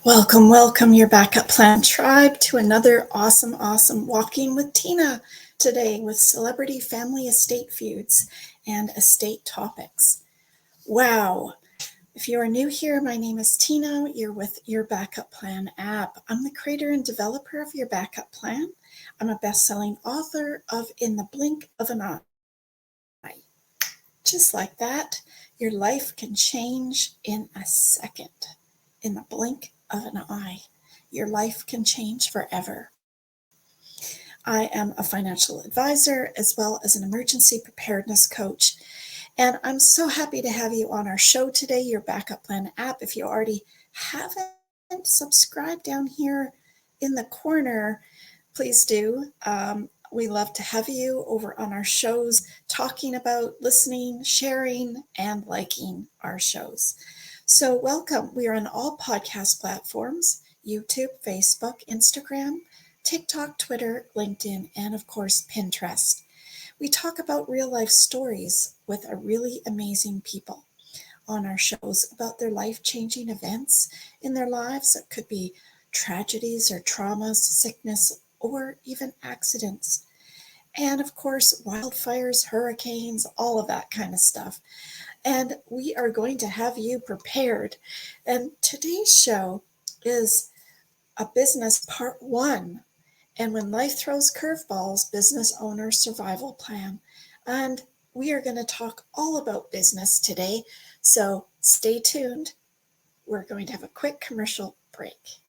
Welcome, welcome, your Backup Plan Tribe, to another awesome Walking with Tina today with celebrity family estate feuds and estate topics. Wow. If you are new here, my name is Tina. You're with Your Backup Plan app. I'm the creator and developer of Your Backup Plan. I'm a best-selling author of In the Blink of an Eye. Just like that, your life can change in a second. In the blink of an eye, your life can change forever. I am a financial advisor as well as an emergency preparedness coach. And I'm so happy to have you on our show today, Your Backup Plan app. If you already haven't subscribed down here in the corner, please do. We love to have you over on our shows, talking about, listening, sharing, and liking our shows. So welcome. We are on all podcast platforms: YouTube, Facebook, Instagram, TikTok, Twitter, LinkedIn, and of course, Pinterest. We talk about real life stories with a really amazing people on our shows about their life-changing events in their lives. It could be tragedies or traumas, sickness, or even accidents. And of course, wildfires, hurricanes, all of that kind of stuff. And we are going to have you prepared. And today's show is a business part 1. And when life throws curveballs, business owner survival plan. And we are going to talk all about business today. So stay tuned. We're going to have a quick commercial break.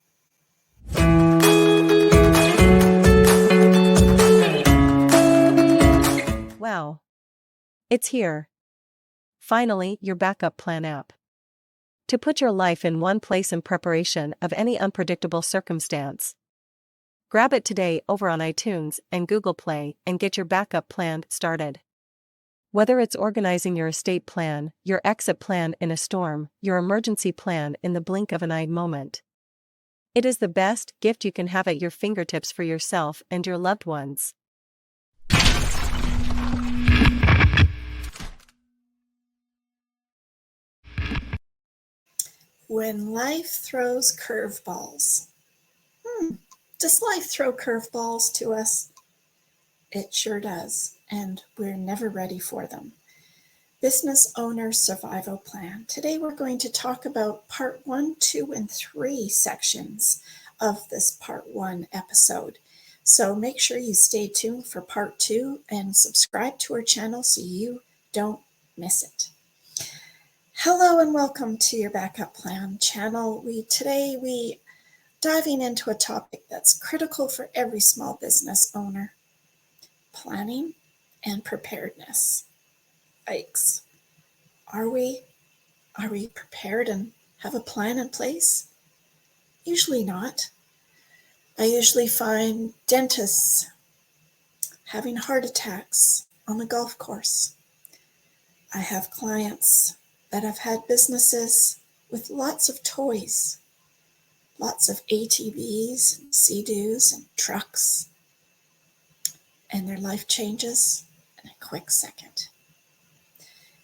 Wow. It's here. Finally, your backup plan app. To put your life in one place in preparation of any unpredictable circumstance. Grab it today over on iTunes and Google Play and get your backup plan started. Whether it's organizing your estate plan, your exit plan in a storm, your emergency plan in the blink of an eye moment. It is the best gift you can have at your fingertips for yourself and your loved ones. When life throws curveballs. Does life throw curveballs to us? It sure does, and we're never ready for them. Business owner survival plan. Today we're going to talk about part 1, 2, and 3 sections of this part 1 episode. So make sure you stay tuned for part 2 and subscribe to our channel so you don't miss it. Hello and welcome to your Backup Plan channel. Today we diving into a topic that's critical for every small business owner: planning and preparedness. Yikes. Are we prepared and have a plan in place? Usually not. I usually find dentists having heart attacks on the golf course. I have clients that have had businesses with lots of toys, lots of ATVs and Sea-Doos and trucks, and their life changes in a quick second.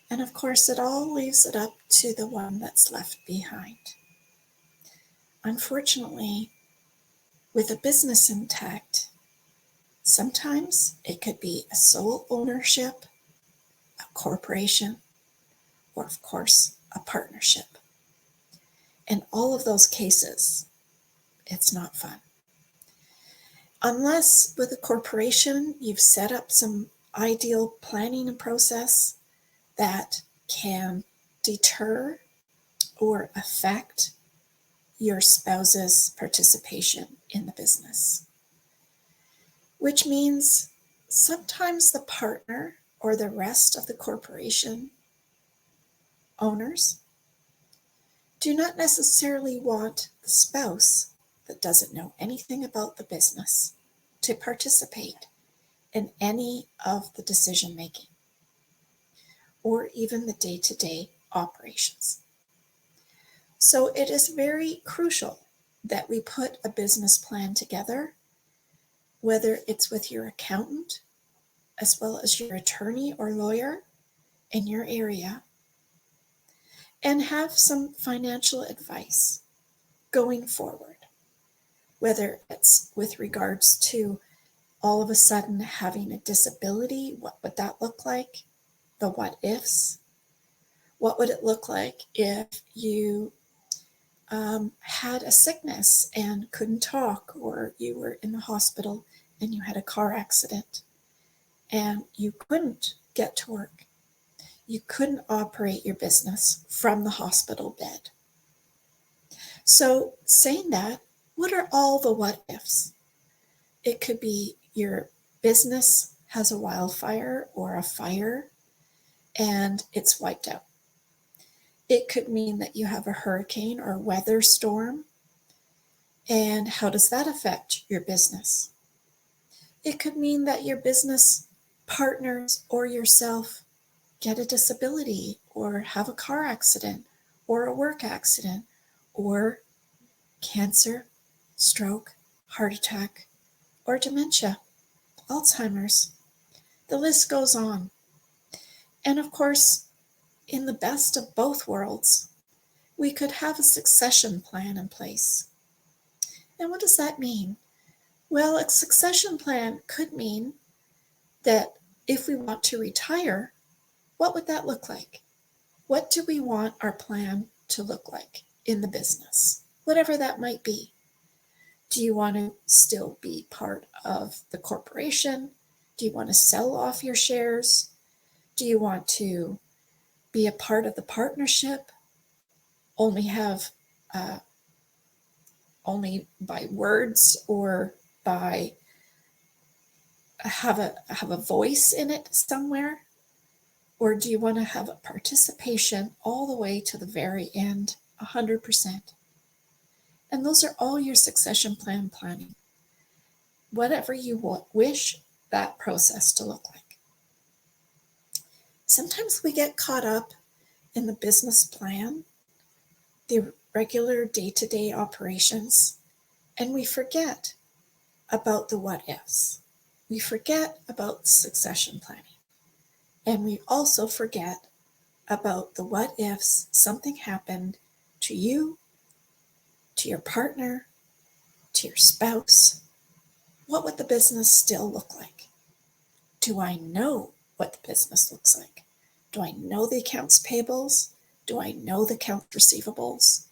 And of course, it all leaves it up to the one that's left behind. Unfortunately, with a business intact, sometimes it could be a sole ownership, a corporation, or of course, a partnership. In all of those cases, it's not fun. Unless with a corporation, you've set up some ideal planning and process that can deter or affect your spouse's participation in the business. Which means sometimes the partner or the rest of the corporation owners do not necessarily want the spouse that doesn't know anything about the business to participate in any of the decision making or even the day-to-day operations. So it is very crucial that we put a business plan together, whether it's with your accountant as well as your attorney or lawyer in your area, and have some financial advice going forward, whether it's with regards to all of a sudden having a disability, what would that look like? The what ifs. What would it look like if you had a sickness and couldn't talk, or you were in the hospital and you had a car accident and you couldn't get to work? You couldn't operate your business from the hospital bed. So, saying that, what are all the what ifs? It could be your business has a wildfire or a fire and it's wiped out. It could mean that you have a hurricane or weather storm. And how does that affect your business? It could mean that your business partners or yourself get a disability or have a car accident or a work accident or cancer, stroke, heart attack, or dementia, Alzheimer's. The list goes on. And of course, in the best of both worlds, we could have a succession plan in place. And what does that mean? Well, a succession plan could mean that if we want to retire, what would that look like? What do we want our plan to look like in the business? Whatever that might be. Do you want to still be part of the corporation? Do you want to sell off your shares? Do you want to be a part of the partnership? Only have only by words or by have a voice in it somewhere? Or do you want to have a participation all the way to the very end, 100%? And those are all your succession plan planning. Whatever you wish that process to look like. Sometimes we get caught up in the business plan, the regular day-to-day operations, and we forget about the what ifs. We forget about succession planning. And we also forget about the what ifs something happened to you, to your partner, to your spouse. What would the business still look like? Do I know what the business looks like? Do I know the accounts payables? Do I know the accounts receivables?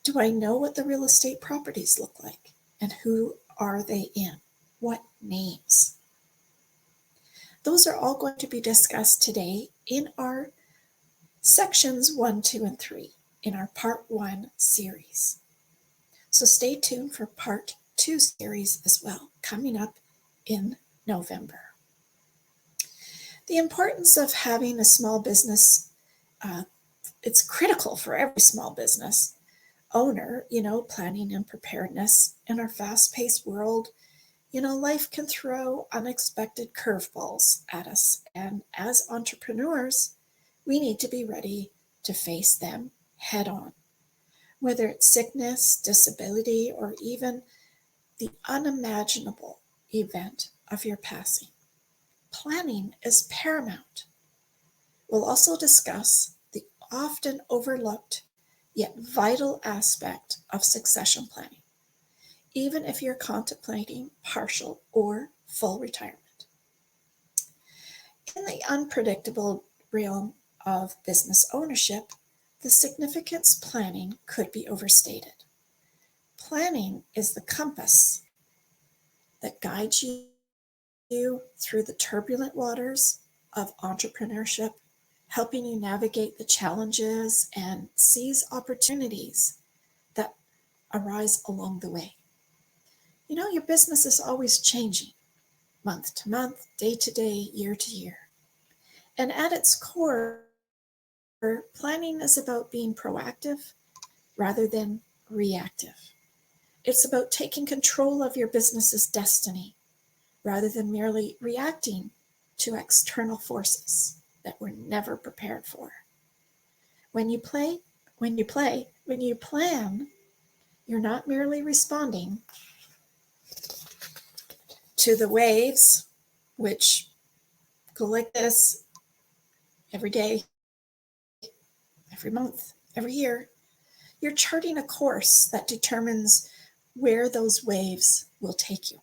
Do I know what the real estate properties look like? And who are they in? What names? Those are all going to be discussed today in our sections 1, 2, and 3 in our part 1 series. So stay tuned for part 2 series as well, coming up in November. The importance of having a small business, it's critical for every small business owner, planning and preparedness in our fast-paced world. Life can throw unexpected curveballs at us. And as entrepreneurs, we need to be ready to face them head on. Whether it's sickness, disability, or even the unimaginable event of your passing, planning is paramount. We'll also discuss the often overlooked yet vital aspect of succession planning, even if you're contemplating partial or full retirement. In the unpredictable realm of business ownership, the significance planning could be overstated. Planning is the compass that guides you through the turbulent waters of entrepreneurship, helping you navigate the challenges and seize opportunities that arise along the way. Your business is always changing, month to month, day to day, year to year. And at its core, planning is about being proactive rather than reactive. It's about taking control of your business's destiny rather than merely reacting to external forces that we're never prepared for. When you plan, you're not merely responding to the waves, which go like this every day, every month, every year. You're charting a course that determines where those waves will take you.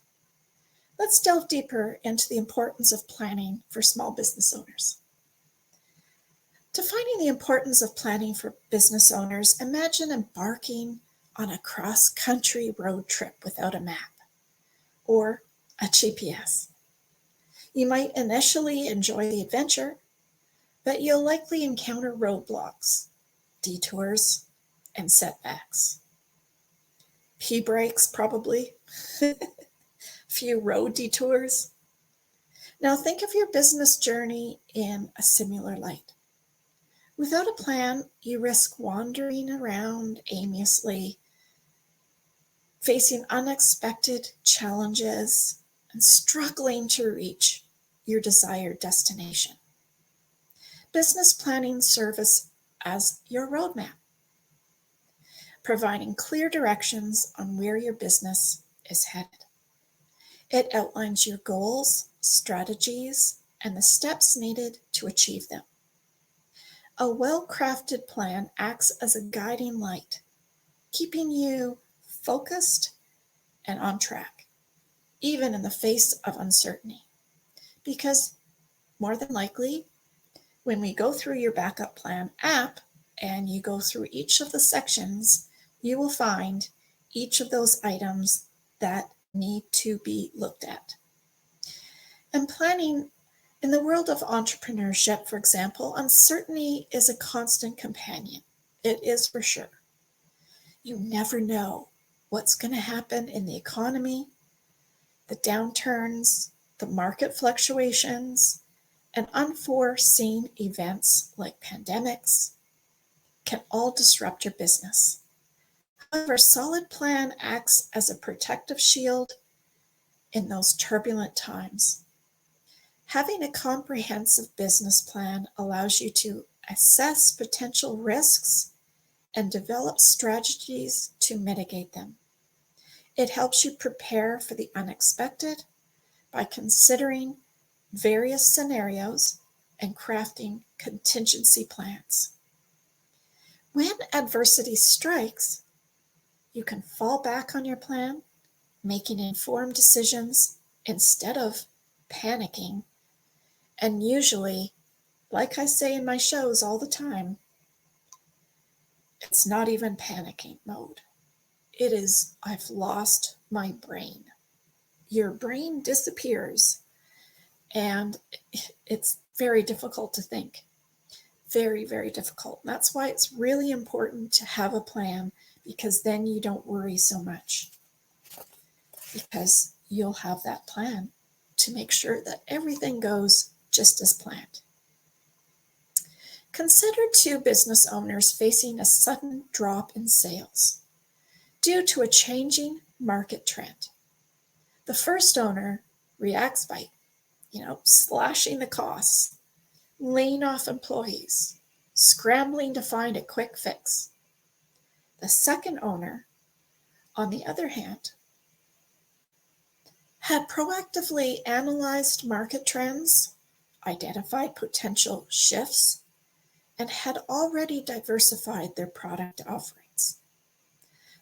Let's delve deeper into the importance of planning for small business owners. Defining the importance of planning for business owners, imagine embarking on a cross-country road trip without a map or a GPS. You might initially enjoy the adventure, but you'll likely encounter roadblocks, detours, and setbacks. Pee breaks, probably. Few road detours. Now think of your business journey in a similar light. Without a plan, you risk wandering around aimlessly, facing unexpected challenges, and struggling to reach your desired destination. Business planning serves as your roadmap, providing clear directions on where your business is headed. It outlines your goals, strategies, and the steps needed to achieve them. A well-crafted plan acts as a guiding light, keeping you focused and on track, even in the face of uncertainty. Because more than likely, when we go through your backup plan app and you go through each of the sections, you will find each of those items that need to be looked at. And planning in the world of entrepreneurship, for example, uncertainty is a constant companion. It is for sure. You never know what's going to happen in the economy, the downturns, the market fluctuations, and unforeseen events like pandemics can all disrupt your business. However, a solid plan acts as a protective shield in those turbulent times. Having a comprehensive business plan allows you to assess potential risks and develop strategies to mitigate them. It helps you prepare for the unexpected by considering various scenarios and crafting contingency plans. When adversity strikes, you can fall back on your plan, making informed decisions instead of panicking. And usually, like I say in my shows all the time, it's not even panicking mode. It is, I've lost my brain. Your brain disappears, and it's very difficult to think. Very, very difficult. And that's why it's really important to have a plan, because then you don't worry so much. Because you'll have that plan to make sure that everything goes just as planned. Consider two business owners facing a sudden drop in sales due to a changing market trend. The first owner reacts by, slashing the costs, laying off employees, scrambling to find a quick fix. The second owner, on the other hand, had proactively analyzed market trends, identified potential shifts, and had already diversified their product offerings.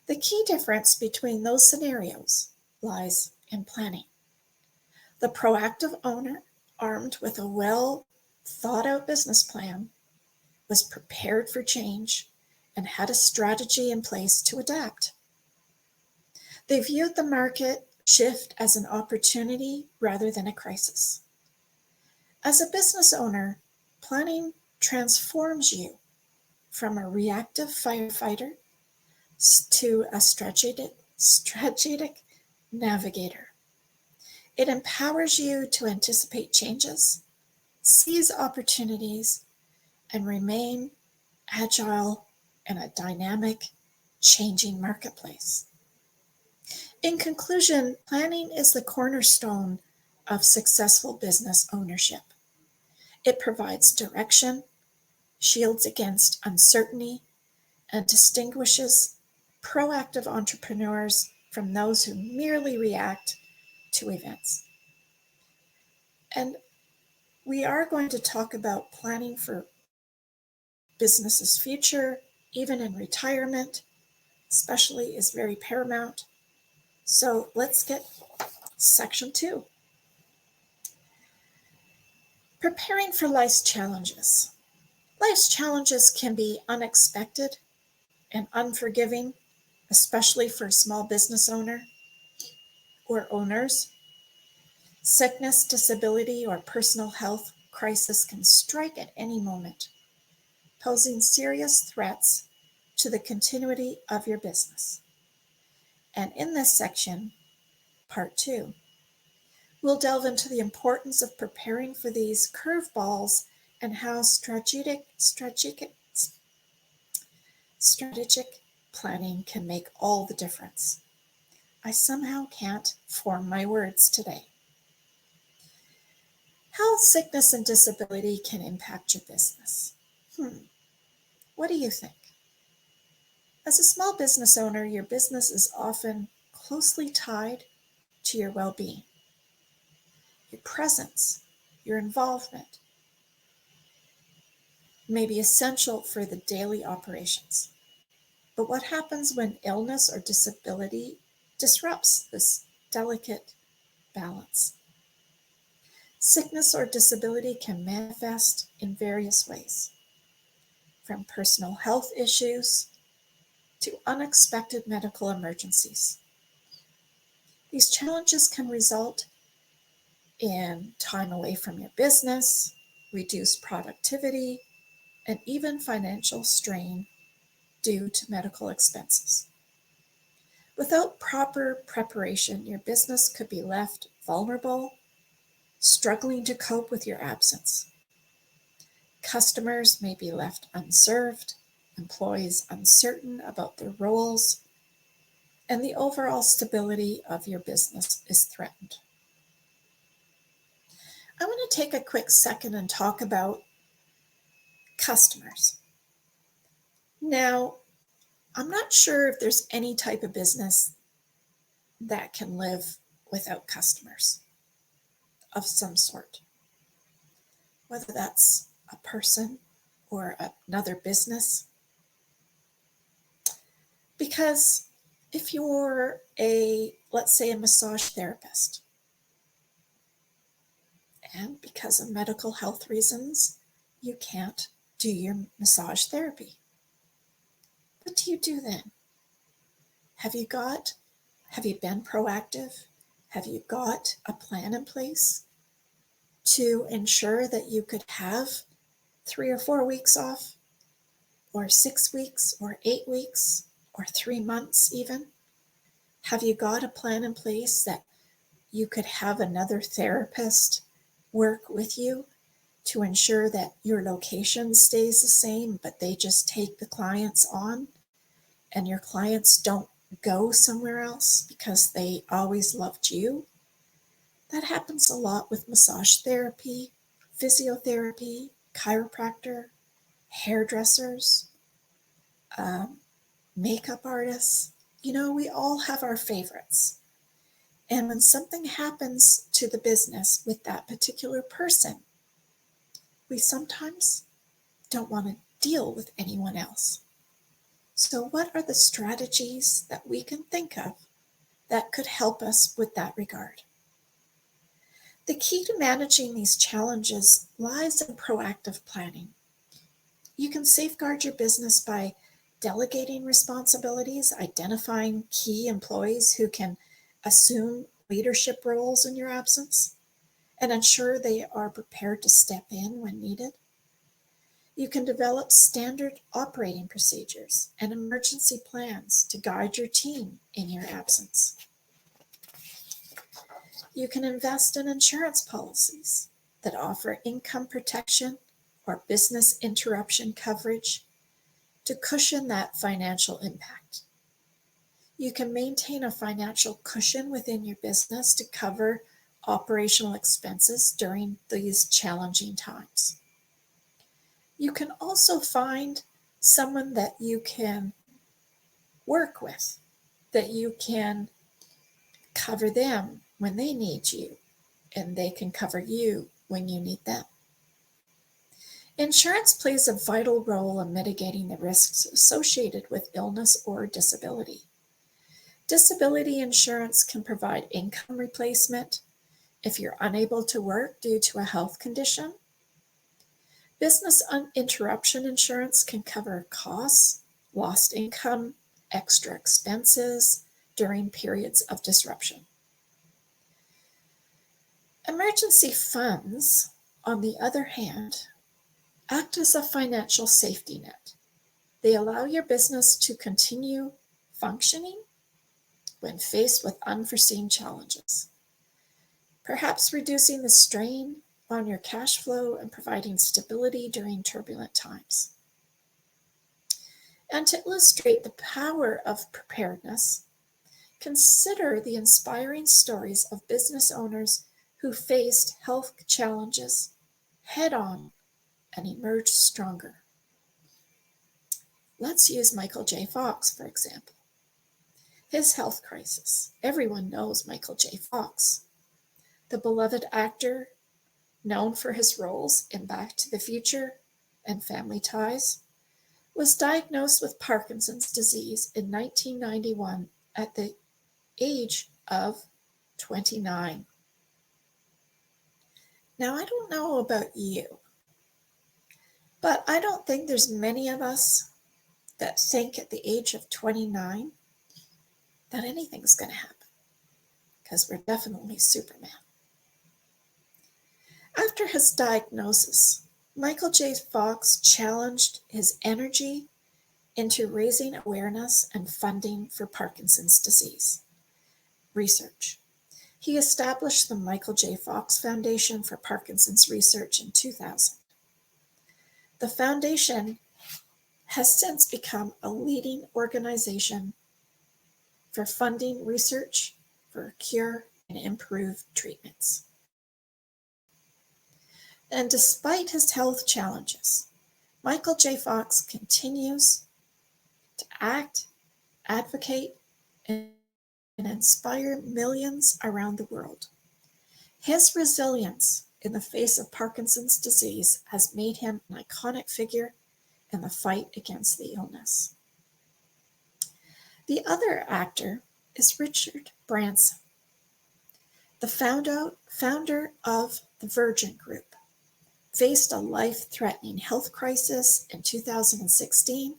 The key difference between those scenarios lies in planning. The proactive owner, armed with a well-thought-out business plan, was prepared for change and had a strategy in place to adapt. They viewed the market shift as an opportunity rather than a crisis. As a business owner, planning transforms you from a reactive firefighter to a strategic navigator. It empowers you to anticipate changes, seize opportunities, and remain agile in a dynamic, changing marketplace. In conclusion, planning is the cornerstone of successful business ownership. It provides direction, shields against uncertainty, and distinguishes proactive entrepreneurs from those who merely react to events. And we are going to talk about planning for business's future even in retirement, especially, is very paramount. So let's get section 2. Preparing for life's challenges. Life's challenges can be unexpected and unforgiving, especially for a small business owner or owners. Sickness, disability, or personal health crisis can strike at any moment, posing serious threats to the continuity of your business. And in this section, part 2, we'll delve into the importance of preparing for these curveballs and how strategic planning can make all the difference. I somehow can't form my words today. How sickness and disability can impact your business. What do you think? As a small business owner, your business is often closely tied to your well-being. Your presence, your involvement may be essential for the daily operations. But what happens when illness or disability disrupts this delicate balance? Sickness or disability can manifest in various ways, from personal health issues to unexpected medical emergencies. These challenges can result in time away from your business, reduced productivity, and even financial strain due to medical expenses. Without proper preparation, your business could be left vulnerable, struggling to cope with your absence. Customers may be left unserved, employees uncertain about their roles, and the overall stability of your business is threatened. I want to take a quick second and talk about customers. Now, I'm not sure if there's any type of business that can live without customers of some sort, whether that's a person or another business. Because if you're let's say a massage therapist, and because of medical health reasons, you can't do your massage therapy, what do you do then? Have you been proactive? Have you got a plan in place to ensure that you could have 3 or 4 weeks off, or 6 weeks, or 8 weeks, or 3 months even? Have you got a plan in place that you could have another therapist work with you to ensure that your location stays the same, but they just take the clients on and your clients don't go somewhere else because they always loved you? That happens a lot with massage therapy, physiotherapy, chiropractor, hairdressers, makeup artists. We all have our favorites. And when something happens to the business with that particular person, we sometimes don't want to deal with anyone else. So what are the strategies that we can think of that could help us with that regard? The key to managing these challenges lies in proactive planning. You can safeguard your business by delegating responsibilities, identifying key employees who can assume leadership roles in your absence, and ensure they are prepared to step in when needed. You can develop standard operating procedures and emergency plans to guide your team in your absence. You can invest in insurance policies that offer income protection or business interruption coverage to cushion that financial impact. You can maintain a financial cushion within your business to cover operational expenses during these challenging times. You can also find someone that you can work with, that you can cover them when they need you, and they can cover you when you need them. Insurance plays a vital role in mitigating the risks associated with illness or disability. Disability insurance can provide income replacement if you're unable to work due to a health condition. Business interruption insurance can cover costs, lost income, extra expenses during periods of disruption. Emergency funds, on the other hand, act as a financial safety net. They allow your business to continue functioning when faced with unforeseen challenges, perhaps reducing the strain on your cash flow and providing stability during turbulent times. And to illustrate the power of preparedness, consider the inspiring stories of business owners who faced health challenges head-on and emerged stronger. Let's use Michael J. Fox, for example. His health crisis. Everyone knows Michael J. Fox, the beloved actor known for his roles in Back to the Future and Family Ties, was diagnosed with Parkinson's disease in 1991 at the age of 29. Now, I don't know about you, but I don't think there's many of us that think at the age of 29 that anything's going to happen, because we're definitely Superman. After his diagnosis, Michael J. Fox challenged his energy into raising awareness and funding for Parkinson's disease research. He established the Michael J. Fox Foundation for Parkinson's Research in 2000. The foundation has since become a leading organization for funding research for cure and improved treatments. And despite his health challenges, Michael J. Fox continues to act, advocate, and inspire millions around the world. His resilience in the face of Parkinson's disease has made him an iconic figure in the fight against the illness. The other actor is Richard Branson, the founder of the Virgin Group. Faced a life-threatening health crisis in 2016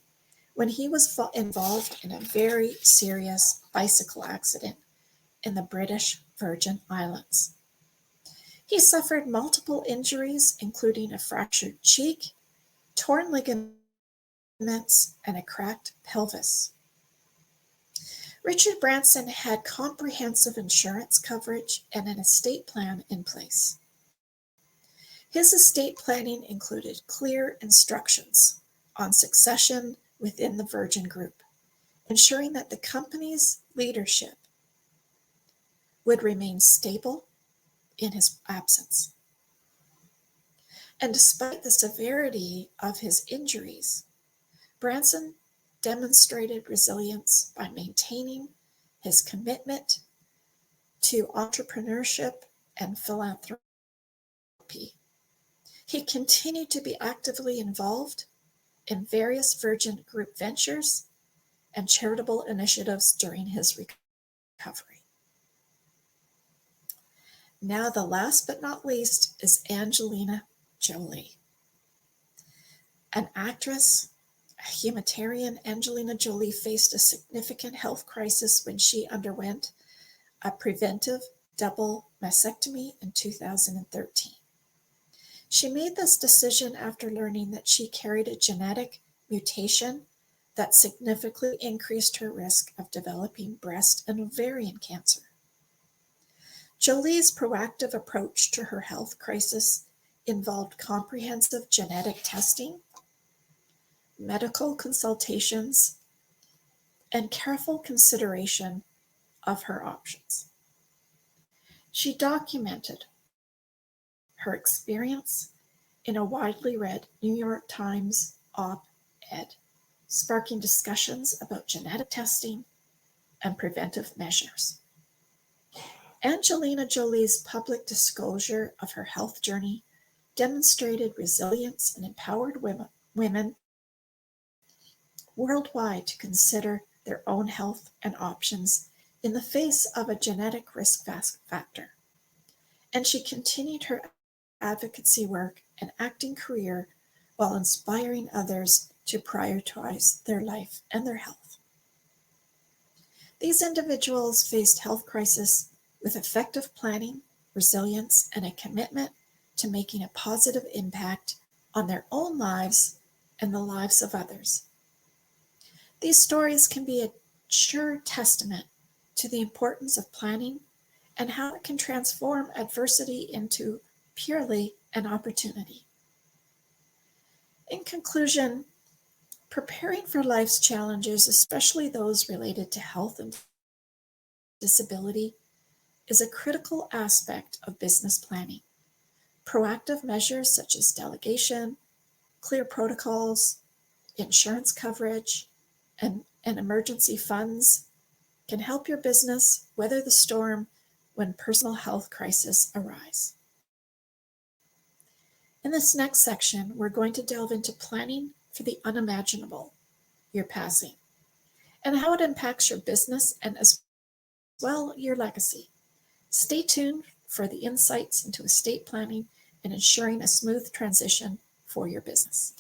when he was involved in a very serious bicycle accident in the British Virgin Islands. He suffered multiple injuries, including a fractured cheek, torn ligaments, and a cracked pelvis. Richard Branson had comprehensive insurance coverage and an estate plan in place. His estate planning included clear instructions on succession within the Virgin Group, ensuring that the company's leadership would remain stable in his absence. And despite the severity of his injuries, Branson demonstrated resilience by maintaining his commitment to entrepreneurship and philanthropy. He continued to be actively involved in various Virgin Group ventures and charitable initiatives during his recovery. Now, the last but not least is Angelina Jolie. An actress, a humanitarian, Angelina Jolie faced a significant health crisis when she underwent a preventive double mastectomy in 2013. She made this decision after learning that she carried a genetic mutation that significantly increased her risk of developing breast and ovarian cancer. Jolie's proactive approach to her health crisis involved comprehensive genetic testing, medical consultations, and careful consideration of her options. She documented her experience in a widely read New York Times op-ed, sparking discussions about genetic testing and preventive measures. Angelina Jolie's public disclosure of her health journey demonstrated resilience and empowered women worldwide to consider their own health and options in the face of a genetic risk factor. And she continued her advocacy work and acting career while inspiring others to prioritize their life and their health. These individuals faced health crisis with effective planning, resilience, and a commitment to making a positive impact on their own lives and the lives of others. These stories can be a sure testament to the importance of planning and how it can transform adversity into purely an opportunity. In conclusion, preparing for life's challenges, especially those related to health and disability, is a critical aspect of business planning. Proactive measures such as delegation, clear protocols, insurance coverage, and emergency funds can help your business weather the storm when personal health crises arise. In this next section, we're going to delve into planning for the unimaginable, your passing, and how it impacts your business and as well your legacy. Stay tuned for the insights into estate planning and ensuring a smooth transition for your business.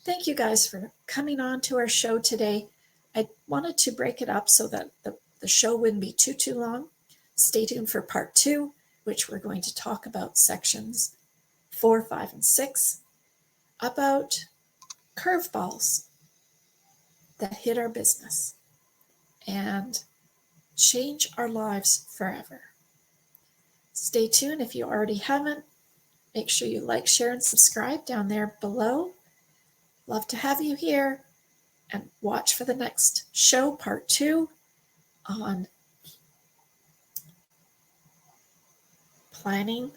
Thank you guys for coming on to our show today. I wanted to break it up so that the show wouldn't be too long. Stay tuned for part 2, which we're going to talk about sections 4, 5, and 6, about curveballs that hit our business and change our lives forever. Stay tuned. If you already haven't, make sure you like, share, and subscribe down there below. Love to have you here, and watch for the next show, part 2, on planning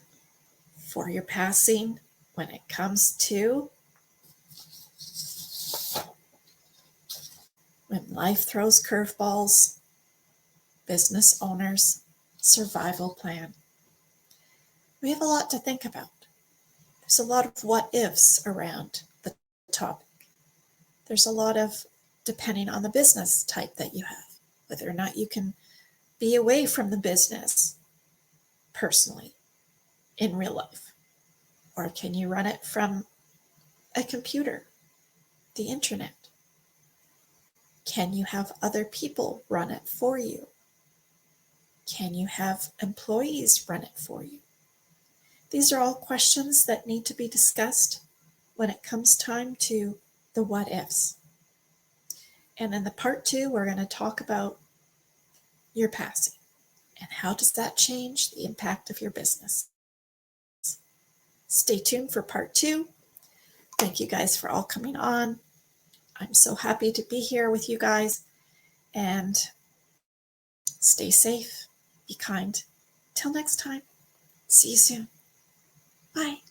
for your passing when it comes to when life throws curveballs, business owners' survival plan. We have a lot to think about. There's a lot of what ifs around the topic. There's a lot of, depending on the business type that you have, whether or not you can be away from the business personally in real life, or can you run it from a computer, the internet? Can you have other people run it for you? Can you have employees run it for you? These are all questions that need to be discussed when it comes time to the what ifs. And in the part 2, we're going to talk about your passing and how does that change the impact of your business. Stay tuned for part 2. Thank you guys for all coming on. I'm so happy to be here with you guys, and stay safe, be kind. Till next time, see you soon. Bye.